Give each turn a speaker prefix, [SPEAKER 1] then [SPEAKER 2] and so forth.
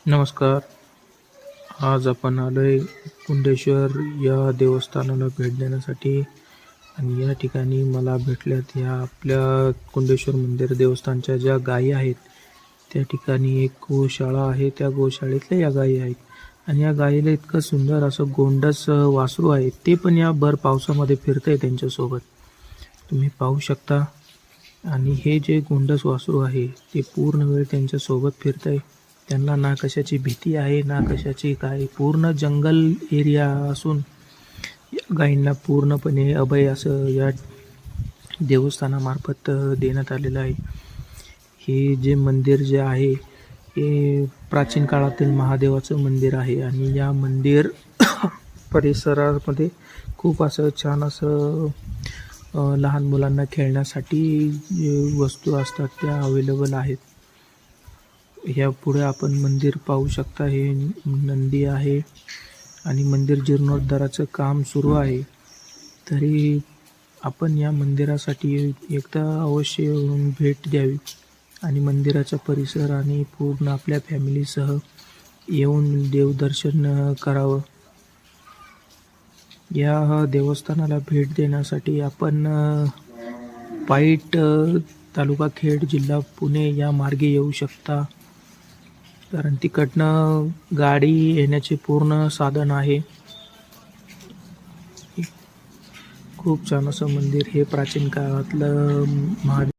[SPEAKER 1] नमस्कार. आज आपण आलोय कुंडेश्वर या देवस्थानाला भेट देण्यासाठी आणि या ठिकाणी मला भेटल्यात ह्या आपल्या कुंडेश्वर मंदिर देवस्थानच्या ज्या गायी आहेत. त्या ठिकाणी एक गोशाळा आहे. त्या गोशाळेतल्या या गायी आहेत आणि या गायीला इतकं सुंदर असं गोंडस वासरू आहे. ते पण या भर पावसामध्ये फिरतंय त्यांच्यासोबत. तुम्ही पाहू शकता. आणि हे जे गोंडस वासरू आहे ते पूर्ण वेळ त्यांच्यासोबत फिरतंय. त्यांना ना कशाची भीती आहे ना कशाची काय. पूर्ण जंगल एरिया असून या गायींना पूर्णपणे अभय असं या देवस्थानामार्फत देण्यात आलेलं आहे. हे जे मंदिर जे आहे हे प्राचीन काळातील महादेवाचं मंदिर आहे आणि या मंदिर परिसरामध्ये खूप असं छान असं लहान मुलांना खेळण्यासाठी जे वस्तू असतात त्या अवेलेबल आहेत. ह्या पुढे आपण मंदिर पाहू शकता. हे नंदी आहे आणि मंदिर जीर्णोद्धाराचं काम सुरू आहे. तरी आपण या मंदिरासाठी एकदा अवश्य येऊन भेट द्यावी आणि मंदिराचा परिसर आणि पूर्ण आपल्या फॅमिलीसह येऊन देवदर्शन करावं. या देवस्थानाला भेट देण्यासाठी आपण पाईट तालुका खेड जिल्हा पुणे या मार्गे येऊ शकता. कारण तिकडनं गाडी येण्याचे पूर्ण साधन आहे. खूप छान असं मंदिर. हे प्राचीन काळातलं महादेव